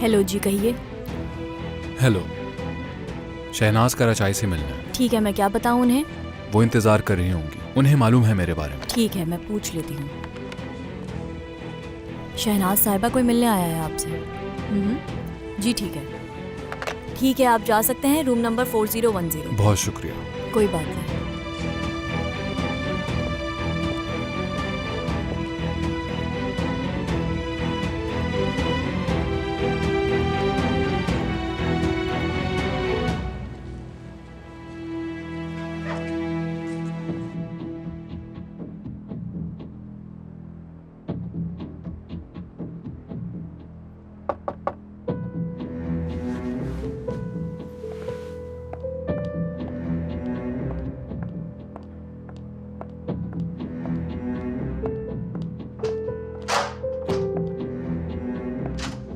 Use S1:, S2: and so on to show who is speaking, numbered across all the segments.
S1: Hello जी, कहिए।
S2: Hello, Shehnaaz कराचाई से मिलना है।
S1: ठीक है, मैं क्या बताऊं उन्हें?
S2: वो इंतजार कर रही होंगी, उन्हें मालूम है मेरे बारे में।
S1: ठीक है, मैं पूछ लेती हूँ। शहनाज साहिबा, कोई मिलने आया है आपसे? जी ठीक है। ठीक है, आप जा सकते हैं। Room number 4010।
S2: बहुत शुक्रिया।
S1: कोई बात नहीं।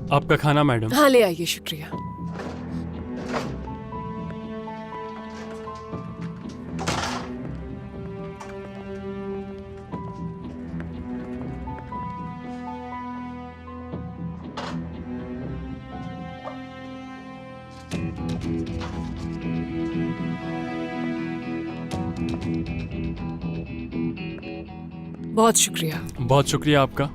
S3: आपका खाना मैडम।
S4: हाँ, ले आइए। शुक्रिया। बहुत शुक्रिया।
S3: बहुत शुक्रिया आपका।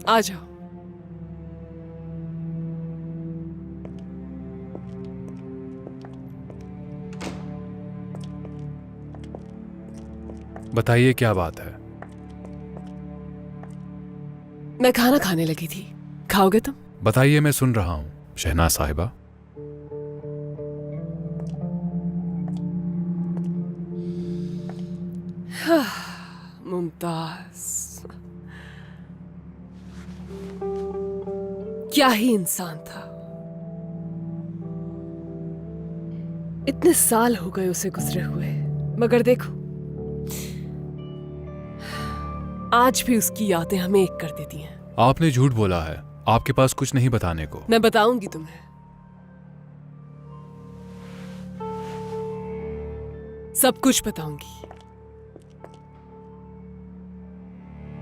S4: आ जाओ।
S2: बताइए क्या बात है।
S4: मैं खाना खाने लगी थी, खाओगे तुम?
S2: बताइए, मैं सुन रहा हूँ शहनाज साहिबा।
S4: मुमताज, क्या ही इंसान था। इतने साल हो गए उसे गुजरे हुए, मगर देखो आज भी उसकी यादें हमें एक कर देती हैं।
S2: आपने झूठ बोला है, आपके पास कुछ नहीं बताने को।
S4: मैं बताऊंगी तुम्हें। सब कुछ बताऊंगी।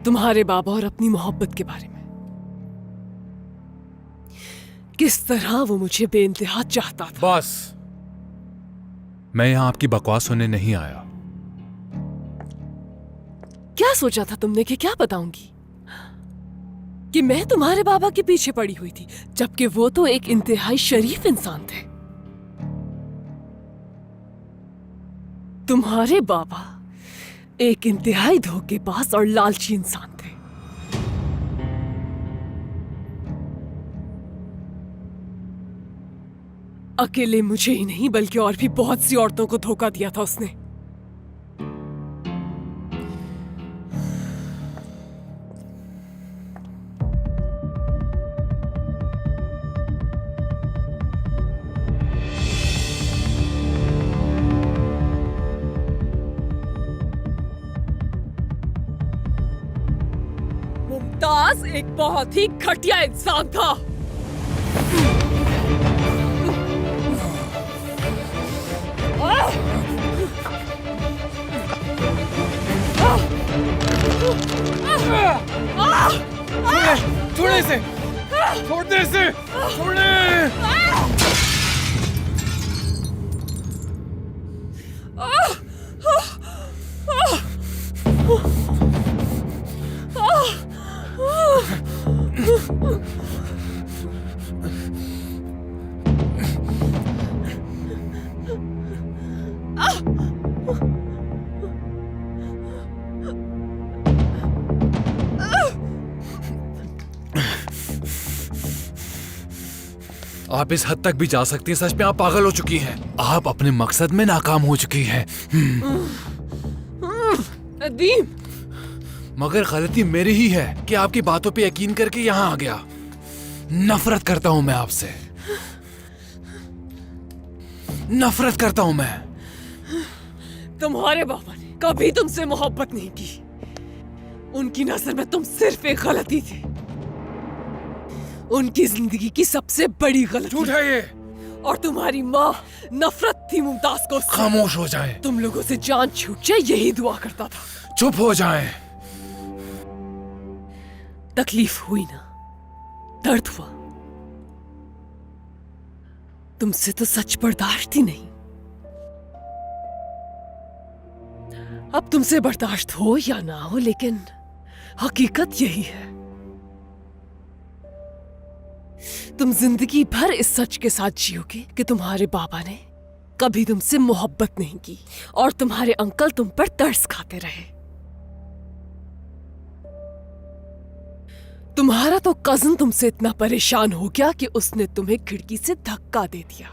S4: तुम्हारे बाबा और अपनी मोहब्बत के बारे में। किस तरह वो मुझे बेइंतहा चाहता था।
S2: बस, मैं यहां आपकी बकवास सुनने नहीं आया।
S4: क्या सोचा था तुमने कि क्या बताऊंगी? कि मैं तुम्हारे बाबा के पीछे पड़ी हुई थी, जबकि वो तो एक इंतहाई शरीफ इंसान थे। तुम्हारे बाबा एक इंतहाई धोखेबाज और लालची इंसान थे। अकेले मुझे ही नहीं बल्कि और भी बहुत सी औरतों को धोखा दिया था उसने। एक बहुत ही घटिया इंसान था।
S2: छोड़ इसे, छोड़ दे इसे, छोड़ दे। आप इस हद तक भी जा सकती हैं। सच में आप पागल हो चुकी हैं। आप अपने मकसद में नाकाम हो चुकी हैं।
S4: अदीम,
S2: मगर गलती मेरी ही है कि आपकी बातों पे यकीन करके यहाँ आ गया। नफरत करता हूँ मैं आपसे, नफरत करता हूँ मैं।
S4: तुम्हारे बाबा ने कभी तुमसे मोहब्बत नहीं की। उनकी नजर में तुम सिर्फ एक गलती थी, उनकी जिंदगी की सबसे बड़ी गलती।
S2: झूठ है ये।
S4: और तुम्हारी माँ नफरत थी मुमताज को उससे।
S2: खामोश हो जाएं।
S4: तुम लोगों से जान छूट जाए यही दुआ करता था।
S2: चुप हो जाएं।
S4: तकलीफ हुई ना, दर्द हुआ। तुमसे तो सच बर्दाश्त ही नहीं। अब तुमसे बर्दाश्त हो या ना हो, लेकिन हकीकत यही है। तुम जिंदगी भर इस सच के साथ जियोगे कि तुम्हारे बाबा ने कभी तुमसे मोहब्बत नहीं की और तुम्हारे अंकल तुम पर तरस खाते रहे। तुम्हारा तो कजन तुमसे इतना परेशान हो गया कि उसने तुम्हें खिड़की से धक्का दे दिया।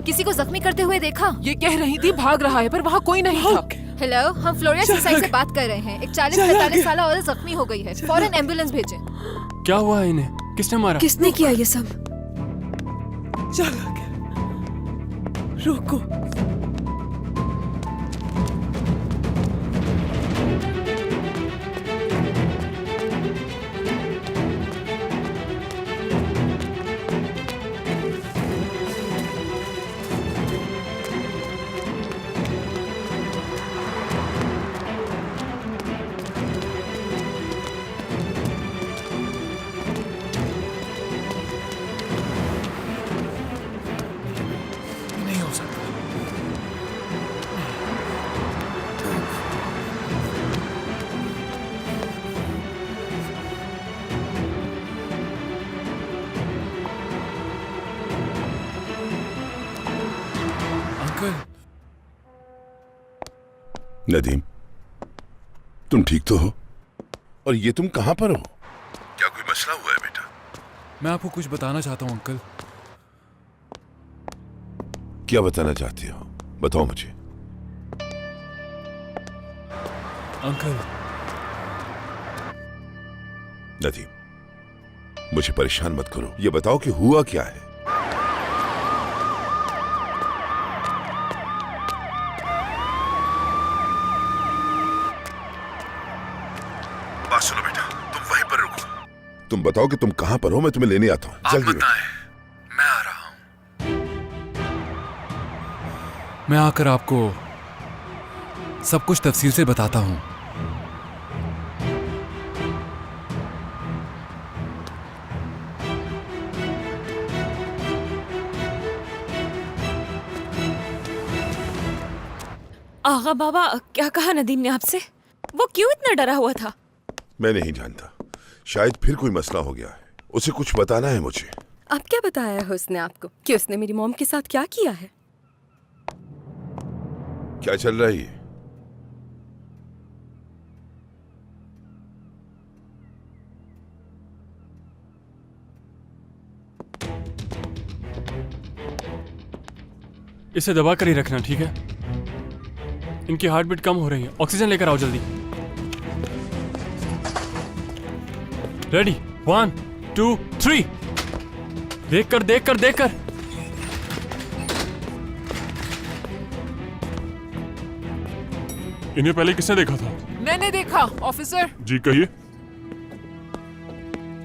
S1: किसी को जख्मी करते हुए देखा?
S5: ये कह रही थी भाग रहा है, पर वहाँ कोई नहीं था।
S1: हेलो, हम फ्लोरिया सोसाइटी से बात कर रहे हैं। एक 40-45 साल औरत जख्मी हो गई है। फौरन एम्बुलेंस भेजें।
S3: क्या हुआ है इन्हें? किसने मारा?
S1: किसने किया ये सब?
S4: चल आगे, रुको।
S2: नहीं हो सकता। अंकल,
S6: नदीम, तुम ठीक तो हो? और ये तुम कहां पर हो? क्या कोई मसला हुआ है बेटा?
S2: मैं आपको कुछ बताना चाहता हूँ अंकल।
S6: क्या बताना चाहती हो? बताओ मुझे।
S3: अंकल,
S6: नदीम, मुझे परेशान मत करो। ये बताओ कि हुआ क्या है। बात सुनो बेटा, तुम वहीं पर रुको। तुम बताओ कि तुम कहां पर हो, मैं तुम्हें लेने आता हूं।
S2: आप
S6: जल्दी
S2: बताएं, मैं आ रहा हूं। मैं आकर आपको सब कुछ तफसील से बताता हूं।
S1: आगा बाबा, क्या कहा नदीम ने आपसे? वो क्यों इतना डरा हुआ था?
S6: मैं नहीं जानता, शायद फिर कोई मसला हो गया है। उसे कुछ बताना है मुझे।
S7: अब क्या बताया है उसने आपको कि उसने मेरी मॉम के साथ क्या किया है?
S6: क्या चल रहा है ये?
S3: इसे दबा कर ही रखना, ठीक है? इनकी हार्ट बीट कम हो रही है। ऑक्सीजन लेकर आओ जल्दी। रेडी, 1 2 3। देख कर देख कर देख कर। इन्हें पहले किसने देखा था?
S5: मैंने देखा ऑफिसर।
S3: जी कहिए।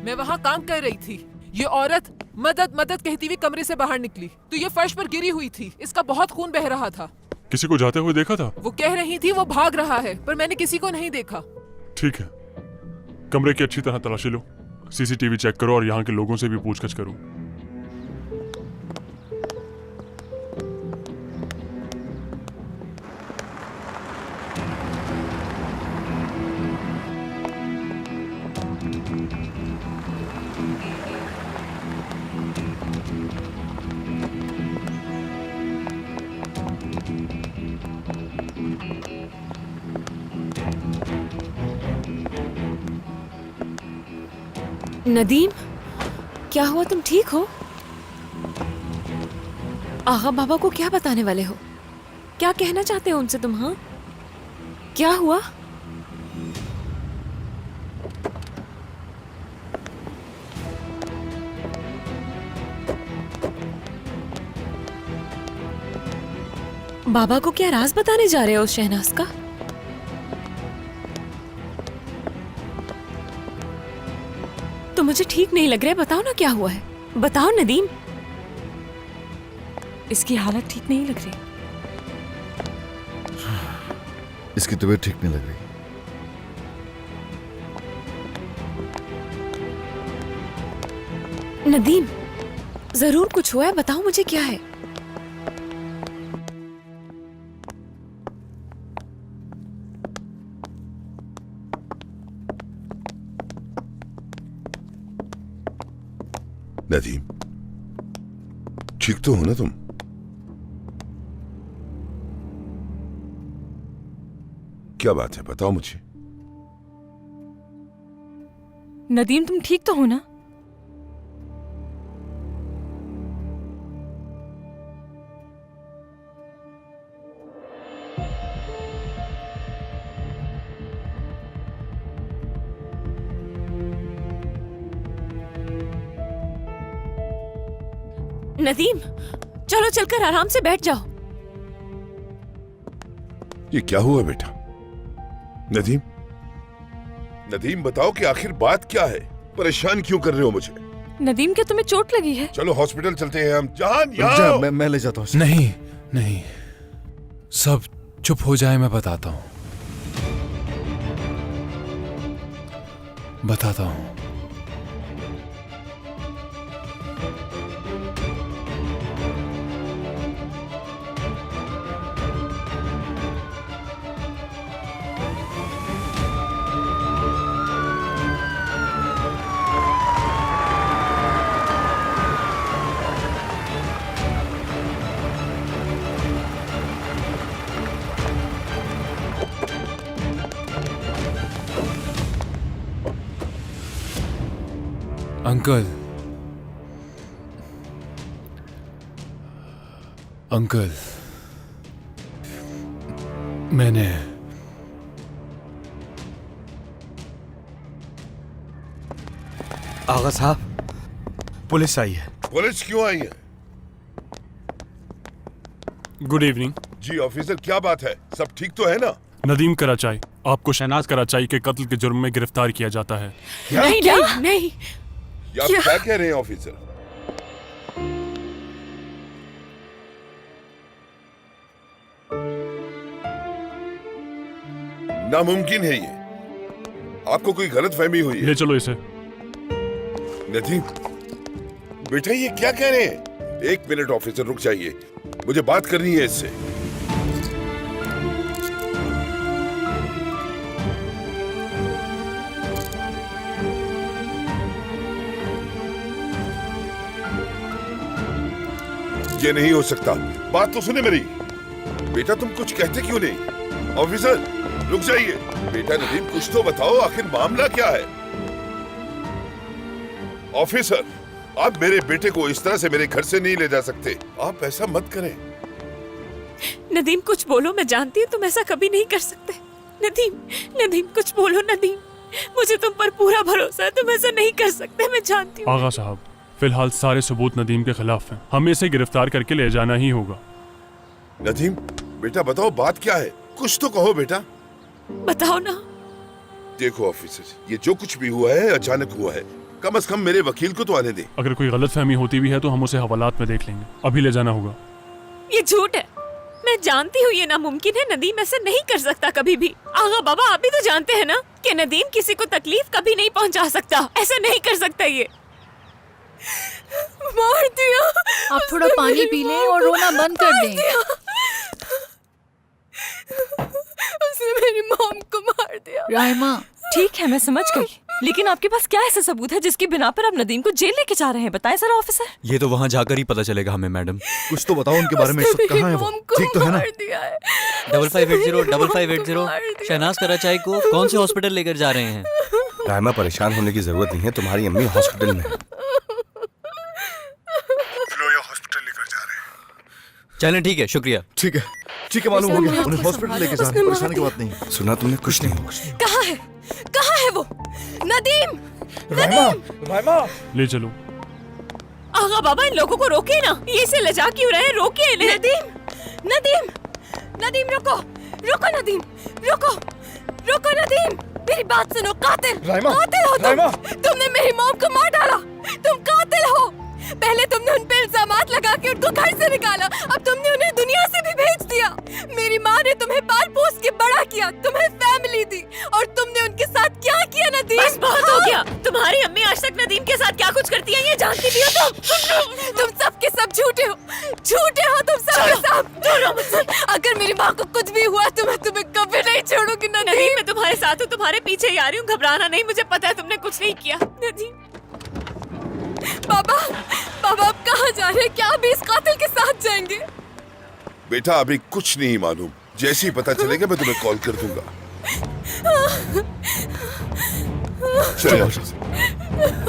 S5: मैं वहाँ काम कर रही थी। ये औरत मदद मदद कहती हुई कमरे से बाहर निकली तो ये फर्श पर गिरी हुई थी। इसका बहुत खून बह रहा था।
S3: किसी को जाते हुए देखा था?
S5: वो कह रही थी वो भाग रहा है, पर मैंने किसी को नहीं देखा।
S3: ठीक है, कमरे की अच्छी तरह तलाशी लो, सीसीटीवी चेक करो और यहाँ के लोगों से भी पूछताछ करो।
S1: नदीम, क्या हुआ? तुम ठीक हो? आगा बाबा को क्या बताने वाले हो? क्या कहना चाहते हो उनसे तुम? हाँ, क्या हुआ? बाबा को क्या राज बताने जा रहे हो उस शहनाज का? तो मुझे ठीक नहीं लग रहा है। बताओ ना क्या हुआ है। बताओ नदीम। इसकी हालत ठीक नहीं लग रही।
S8: इसकी तबीयत ठीक नहीं लग रही।
S1: नदीम, जरूर कुछ हुआ है। बताओ मुझे क्या है।
S6: नदीम, ठीक तो हो ना तुम? क्या बात है, बताओ मुझे।
S1: नदीम, तुम ठीक तो हो ना? नदीम, चलो चलकर आराम से बैठ जाओ।
S6: ये क्या हुआ बेटा? नदीम, नदीम बताओ कि आखिर बात क्या है? परेशान क्यों कर रहे हो मुझे?
S1: नदीम, क्या तुम्हें चोट लगी है?
S6: चलो हॉस्पिटल चलते हैं हम। जहान,
S8: रुक
S6: यहाँ
S8: जा,
S6: आओ।
S8: मैं ले जाता हूँ।
S2: नहीं नहीं, सब चुप हो जाए, मैं बताता हूं। बताता हूं। अंकल, अंकल, मैंने
S9: आगा साहब, पुलिस आई है।
S6: पुलिस क्यों आई है?
S3: Good evening.
S6: जी ऑफिसर, क्या बात है? सब ठीक तो है ना?
S3: नदीम कराचाई, आपको शहनाज कराचाई के कत्ल के जुर्म में गिरफ्तार किया जाता है।
S1: नहीं नहीं नहीं।
S6: ये आप क्या कह रहे हैं ऑफिसर? नामुमकिन है ये। आपको कोई गलतफहमी हुई है।
S3: ले चलो इसे।
S6: नदीम बेटा, ये क्या कह रहे हैं? एक मिनट ऑफिसर, रुक जाइए, मुझे बात करनी है इससे। ये नहीं हो सकता। बात तो सुने मेरी। बेटा तुम कुछ कहते क्यों नहीं? ऑफिसर रुक जाइए। बेटा नदीम, कुछ तो बताओ, आखिर मामला क्या है? ऑफिसर, आप मेरे बेटे को इस तरह से मेरे घर से नहीं ले जा सकते। आप ऐसा मत करें।
S1: नदीम कुछ बोलो, मैं जानती हूँ तुम ऐसा कभी नहीं कर सकते। नदीम, नदीम कुछ बोलो नदीम, मुझे तुम पर पूरा भरोसा है, तुम ऐसा नहीं कर सकते, मैं जानती हूँ।
S3: आगा साहब, फिलहाल सारे सबूत नदीम के खिलाफ हैं। हमें इसे गिरफ्तार करके ले जाना ही होगा।
S6: नदीम बेटा बताओ, बात क्या है? कुछ तो कहो बेटा।
S1: बताओ ना।
S6: देखो ऑफिसर, ये जो कुछ भी हुआ है अचानक हुआ है। कम से कम मेरे वकील को तो आने दे।
S3: अगर कोई गलतफहमी होती भी है तो हम उसे हवालात में देख लेंगे। अभी ले जाना होगा।
S1: ये झूठ है, मैं जानती हूँ ये नामुमकिन है। नदीम ऐसा नहीं कर सकता कभी भी। आगा बाबा, आप भी तो जानते हैं ना कि नदीम किसी को तकलीफ कभी नहीं पहुँचा सकता। ऐसा नहीं कर सकता ये। मार दिया।
S10: आप थोड़ा पानी पी लें और रोना बंद कर दें।
S1: उसने मेरी मॉम को मार दिया।
S10: राइमा,
S11: ठीक है, मैं समझ गई, लेकिन आपके पास क्या ऐसा सबूत है जिसकी बिना पर आप नदीम को जेल लेके जा रहे हैं? बताएं सर ऑफिसर।
S9: ये तो वहाँ जाकर ही पता चलेगा हमें मैडम।
S8: कुछ तो बताओ उनके बारे में। इस वक्त कहाँ है वो? ठीक तो है ना?
S11: 5580 शहनाज कराचाई को कौन से हॉस्पिटल लेकर जा रहे हैं?
S9: राइमा, परेशान होने की जरूरत नहीं है। तुम्हारी अम्मी हॉस्पिटल में है।
S6: हॉस्पिटल लेकर जा रहे हैं।
S9: चलें, ठीक है, शुक्रिया।
S8: ठीक है, ठीक है, मालूम हो गया। उन्हें हॉस्पिटल लेके जाना, परेशानी की बात नहीं।
S9: सुना तुमने? कुछ नहीं होगा।
S1: कहाँ है? कहाँ है वो? नदीम,
S3: राइमा, ले चलो।
S1: आगा बाबा, इन लोगों को रोके ना। ये इसे ले जा क्यों रहे हैं? रोके इन्हें। नदीम, नदीम, नदीम रुको, रुको नदीम, रुको, रुको नदीम, मेरी बात सुनो। कातिल, कातिल हो तुम। तुमने मेरी मॉम को मार डाला। तुम कातिल हो। पहले तुमने उन पे इल्जामात लगा के उनको घर से निकाला, अब तुमने उन्हें दुनिया से भी भेज दिया। मेरी माँ ने तुम्हें पाल पोस के बड़ा किया, तुम्हें फैमिली दी, और तुमने उनके साथ क्या किया नदीम? बस बहुत हो गया। तुम्हारी अम्मी आज तक नदीम के साथ क्या कुछ करती है ये जानती भी हो तुम सब के सब झूठे हो, झूठे हो तुम सब के सब। दूर मुझसे। अगर मेरी माँ को कुछ भी हुआ तो मैं तुम्हें कभी नहीं छोड़ूंगी नदीम। मैं तुम्हारे साथ हूँ, तुम्हारे पीछे ही आ रही हूँ। घबराना नहीं, मुझे पता है तुमने कुछ नहीं किया। नदीम, बाबा, बाबा आप कहाँ जा रहे हैं? क्या अभी इस कातिल के साथ जाएंगे?
S6: बेटा अभी कुछ नहीं मालूम, जैसे ही पता चलेगा मैं तुम्हें कॉल कर दूंगा। चलो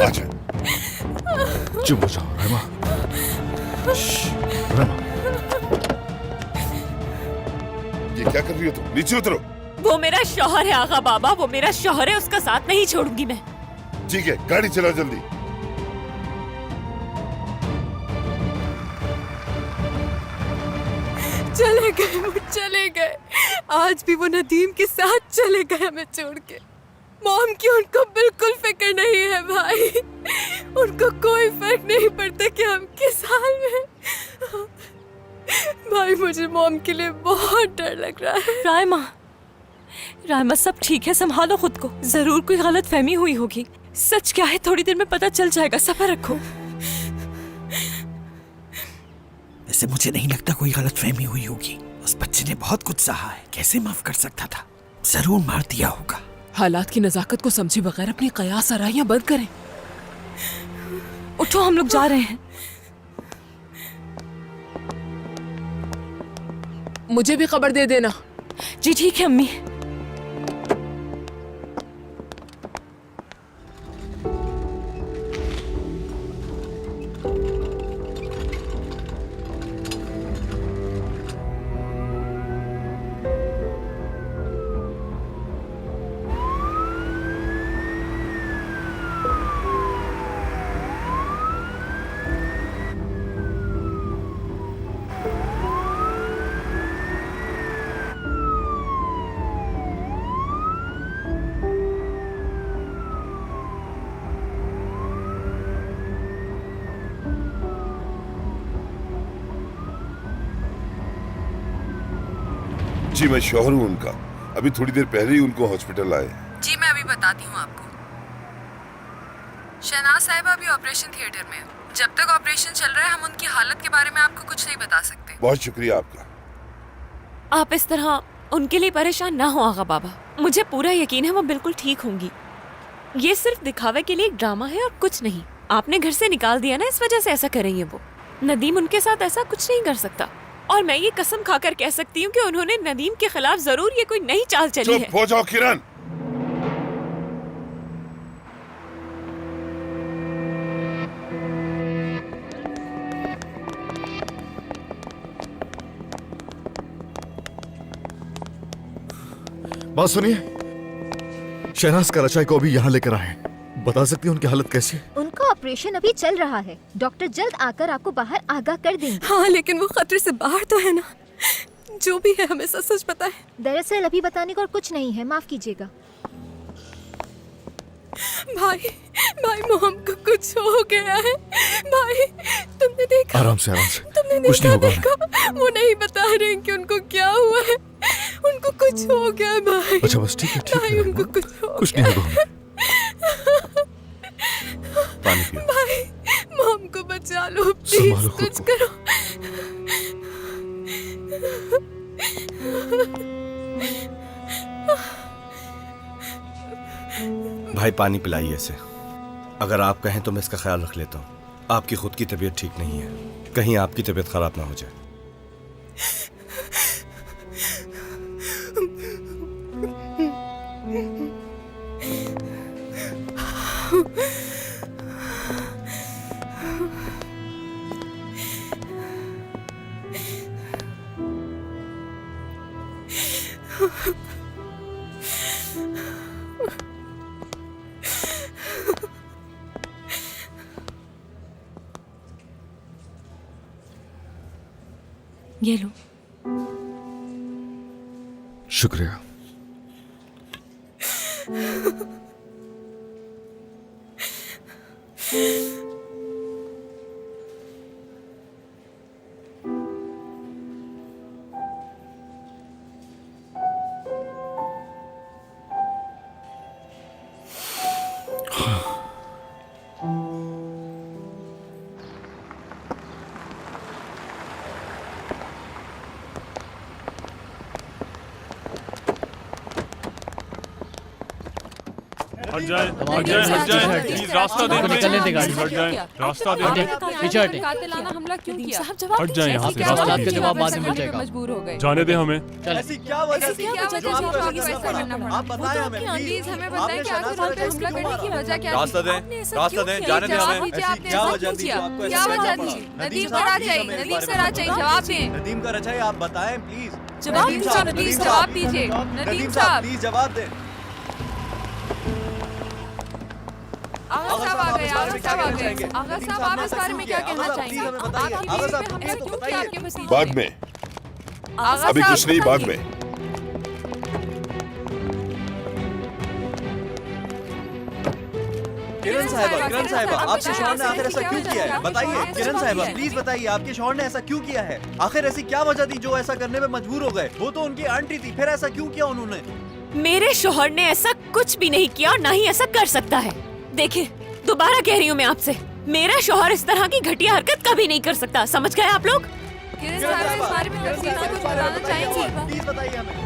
S6: आजा।
S8: चुप हो जाओ राइमा। राइमा,
S6: ये क्या कर रही हो तुम? नीचे उतरो।
S1: वो मेरा शौहर है आगा बाबा, वो मेरा शौहर है, उसका साथ नहीं छोड़ूंगी मैं।
S6: ठीक है, गाड़ी चलाओ जल्दी।
S1: चले गए वो, चले गए। आज भी वो नदीम के साथ चले गए हमें छोड़ के। मॉम की उनको बिल्कुल फिक्र नहीं है भाई। उनको कोई फर्क नहीं पड़ता कि हम किस हाल में। भाई मुझे मॉम के लिए बहुत डर लग रहा है।
S11: राइमा, राइमा सब ठीक है, संभालो खुद को। जरूर कोई गलत फहमी हुई होगी। सच क्या है थोड़ी देर में पता चल जाएगा, सब्र रखो।
S12: वैसे मुझे नहीं लगता कोई गलतफहमी हुई होगी। उस बच्चे ने बहुत कुछ सहा है, कैसे माफ कर सकता था? जरूर मार दिया होगा।
S4: हालात की नजाकत को समझे बगैर अपनी कयास आराइयां बंद करें।
S11: उठो, हम लोग जा रहे हैं।
S4: मुझे भी खबर दे देना।
S11: जी ठीक है अम्मी।
S6: जी मैं शौहर हूँ उनका। अभी थोड़ी देर पहले ही उनको हॉस्पिटल आए।
S7: जी मैं अभी बताती हूँ आपको। शहनाज साहिबा अभी ऑपरेशन थिएटर में है। जब तक ऑपरेशन चल रहा है हम उनकी हालत के बारे में आपको कुछ नहीं बता सकते।
S6: बहुत शुक्रिया आपका।
S11: आप इस तरह उनके लिए परेशान ना हो आगा बाबा। मुझे पूरा यकीन है वो बिल्कुल ठीक होंगी। ये सिर्फ दिखावे के लिए एक ड्रामा है और कुछ नहीं। आपने घर से निकाल दिया ना, इस वजह से ऐसा कर रही है वो। नदीम उनके साथ ऐसा कुछ नहीं कर सकता और मैं ये कसम खाकर कह सकती हूँ कि उन्होंने नदीम के खिलाफ जरूर ये कोई नई चाल चली है।
S6: चुप हो जाओ किरण।
S8: बात सुनिए, शहनाज कराचाई को अभी यहाँ लेकर आए। बता सकती हैं उनकी हालत कैसी है?
S10: उनका ऑपरेशन अभी चल रहा है। डॉक्टर जल्द आकर आपको बाहर आगाह कर देंगे।
S7: हाँ लेकिन वो खतरे से बाहर तो है ना। जो भी है हमें सच पता है।
S10: दरअसल अभी बताने को और कुछ नहीं है, माफ कीजिएगा।
S7: भाई भाई मोहम को कुछ हो गया है। भाई तुमने देखा?
S8: आराम से
S7: तुमने
S8: कुछ नहीं होगा।
S7: देखा? वो नहीं बता रहे कि उनको क्या हुआ है। उनको कुछ हो गया है भाई।
S8: अच्छा बस ठीक है,
S7: भाई उनको
S8: कुछ नहीं होगा।
S9: पानी पियो।
S7: भाई मोम को बचा लो प्लीज,
S8: संभालो खुद
S7: कुछ
S8: को।
S7: करो।
S9: भाई पानी पिलाइए इसे। अगर आप कहें तो मैं इसका ख्याल रख लेता हूँ। आपकी खुद की तबीयत ठीक नहीं है, कहीं आपकी तबीयत खराब ना हो जाए।
S11: ये लो।
S8: शुक्रिया।
S3: हट जाए, हट जाए, हट जाए। प्लीज रास्ता दें,
S1: निकलने दे गाड़ी।
S3: हट जाए, रास्ता दें।
S1: पीछे हटे।
S11: हमला क्यों किया?
S3: हट जाए यहाँ से, रास्ता
S1: आपका
S3: दीजिए।
S1: जवाब बाद में मिल जाएगा।
S7: मजबूर हो गए।
S3: जाने दे हमें।
S1: ऐसी
S7: क्या वजह थी जो आपको आगे फैसला करना पड़ा?
S1: आप बताएं हमें
S7: प्लीज हमें बताएं कि आखिर हम पे हमला करने की वजह क्या थी?
S9: रास्ता दें, रास्ता दें, जाने दें हमें।
S7: क्या वजह थी? क्या वजह थी? नदीम कराचाई, नदीम कराचाई, जवाब दें।
S1: नदीम कराचाई आप बताएं प्लीज।
S7: नदीम साहब प्लीज जवाब दीजिए। नदीम साहब
S1: प्लीज जवाब दें।
S7: आगा साहब आ गए, आगा साहब आ गए। आगा साहब आप इस बारे में क्या कहना चाहेंगे? आपकी बीवी पे हमला क्यों किया आपके भतीजे ने?
S6: बाद में,
S7: आगा
S6: अभी
S7: साहब
S6: कुछ नहीं, बाद में।
S1: किरण साहिबा आपके शौहर ने आखिर ऐसा क्यों किया है? बताइए किरण साहिबा प्लीज बताइए, आपके शौहर ने ऐसा क्यों किया है? आखिर ऐसी क्या वजह थी जो ऐसा करने में मजबूर हो गए? वो तो उनकी आंटी थी, फिर ऐसा क्यों किया उन्होंने?
S11: मेरे शोहर ने ऐसा कुछ भी नहीं किया और ना ही ऐसा कर सकता है। देखिए दोबारा कह रही हूँ मैं आपसे, मेरा शोहर इस तरह की घटिया हरकत कभी नहीं कर सकता। समझ गए आप लोग?
S7: किरण साहिबा इस बारे में तफसील से कुछ बताना चाहेंगी?
S1: प्लीज बताइए हमें।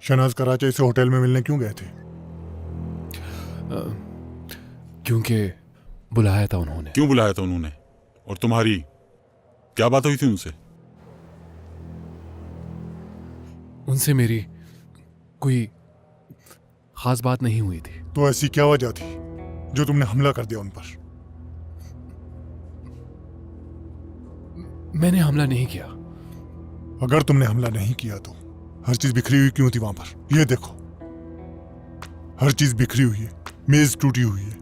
S13: शहनाज कराची से होटल में मिलने क्यों गए थे?
S2: क्योंकि बुलाया था उन्होंने।
S14: क्यों बुलाया था उन्होंने? और तुम्हारी क्या बात हुई थी उनसे?
S2: उनसे मेरी कोई खास बात नहीं हुई थी।
S13: तो ऐसी क्या वजह थी जो तुमने हमला कर दिया उन पर?
S2: मैंने हमला नहीं किया।
S13: अगर तुमने हमला नहीं किया तो हर चीज बिखरी हुई क्यों थी वहां पर? ये देखो, हर चीज बिखरी हुई है, मेज टूटी हुई है।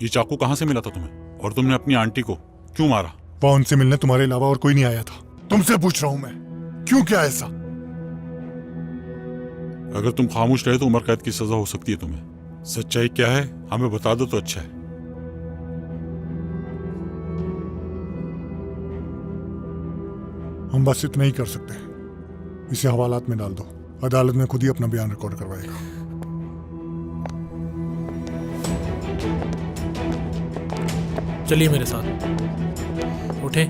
S14: ये चाकू कहां से मिला था तुम्हें? और तुमने अपनी आंटी को क्यों मारा?
S13: वहां उनसे मिलने तुम्हारे अलावा और कोई नहीं आया था। तुमसे पूछ रहा हूं मैं, क्यों क्या ऐसा?
S14: अगर तुम खामोश रहे तो उम्र कैद की सजा हो सकती है तुम्हें। सच्चाई क्या है हमें बता दो तो अच्छा है।
S13: हम बस इतना ही कर सकते हैं, इसे हवालात में डाल दो, अदालत में खुद ही अपना बयान रिकॉर्ड करवाएगा।
S12: चलिए मेरे साथ, उठे।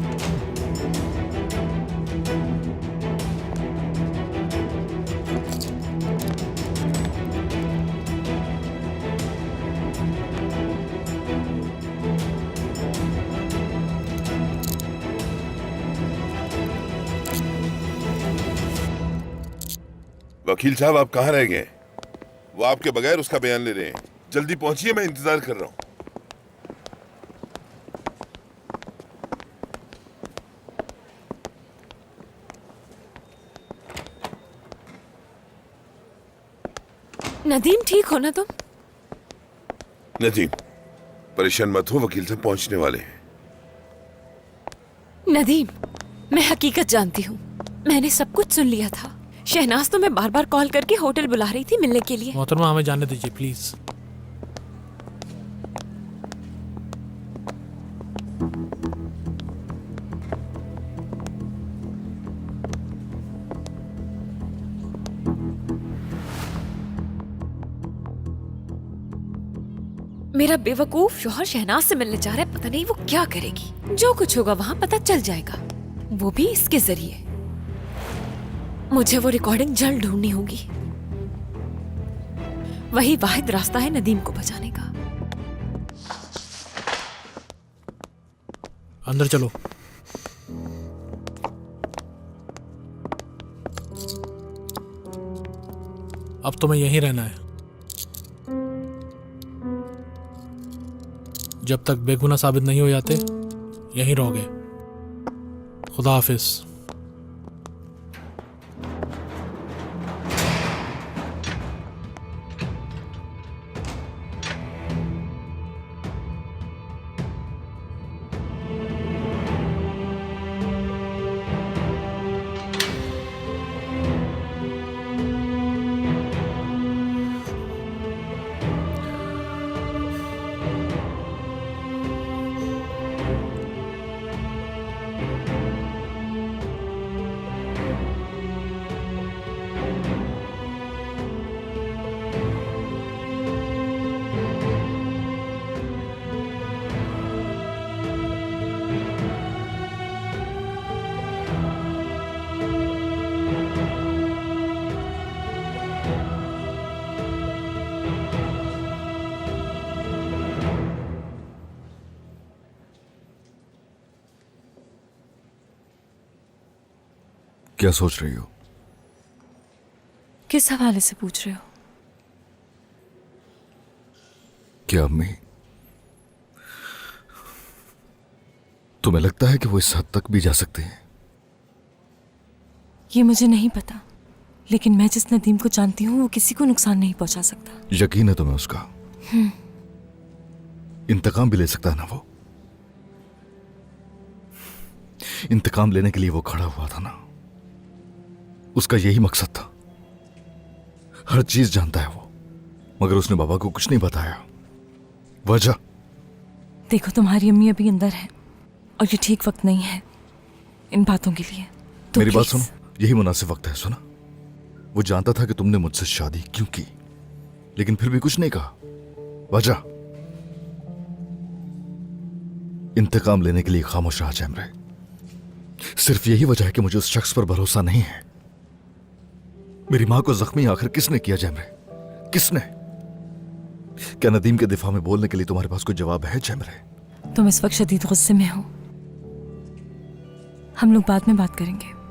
S6: वकील साहब, आप कहाँ रह गए? वो आपके बगैर उसका बयान ले रहे हैं। जल्दी पहुंचिए, मैं इंतजार कर रहा हूँ।
S11: नदीम, ठीक हो ना तुम?
S6: नदीम, परेशान मत हो, वकील साहब पहुंचने वाले हैं।
S11: नदीम, मैं हकीकत जानती हूँ। मैंने सब कुछ सुन लिया था। शहनाज तो मैं बार बार कॉल करके होटल बुला रही थी मिलने के लिए।
S12: मोहतरमा, हमें जाने दीजिए प्लीज।
S11: मेरा बेवकूफ शौहर शहनाज से मिलने जा रहा है। पता नहीं वो क्या करेगी। जो कुछ होगा वहां पता चल जाएगा, वो भी इसके जरिए। मुझे वो रिकॉर्डिंग जल्द ढूंढनी होगी। वही वाहिद रास्ता है नदीम को बचाने का।
S12: अंदर चलो। अब तुम्हें यहीं रहना है। जब तक बेगुनाह साबित नहीं हो जाते यहीं रहोगे। खुदा हाफिज।
S8: क्या सोच रही हो?
S11: किस हवाले से पूछ रहे हो?
S8: क्या अम्मी, तुम्हें लगता है कि वो इस हद तक भी जा सकते हैं?
S11: ये मुझे नहीं पता, लेकिन मैं जिस नदीम को जानती हूँ वो किसी को नुकसान नहीं पहुंचा सकता।
S8: यकीन है तुम्हें उसका? इंतकाम भी ले सकता है ना वो? इंतकाम लेने के लिए वो खड़ा हुआ था ना, उसका यही मकसद था। हर चीज जानता है वो, मगर उसने बाबा को कुछ नहीं बताया। वजह?
S11: देखो, तुम्हारी अम्मी अभी अंदर है और ये ठीक वक्त नहीं है इन बातों के लिए। तो
S8: मेरी बात
S11: please।
S8: सुनो, यही मुनासिब वक्त है। सुना, वो जानता था कि तुमने मुझसे शादी क्यों की, लेकिन फिर भी कुछ नहीं कहा। वजह? इंतकाम लेने के लिए खामोश रहा जैमरे। सिर्फ यही वजह है कि मुझे उस शख्स पर भरोसा नहीं है। मेरी मां को जख्मी आखिर किसने किया जैमरे? किसने? क्या नदीम के दिफा में बोलने के लिए तुम्हारे पास कोई जवाब है जैमरे?
S15: तुम इस वक्त शदीद गुस्से में हो, हम लोग बाद में बात करेंगे।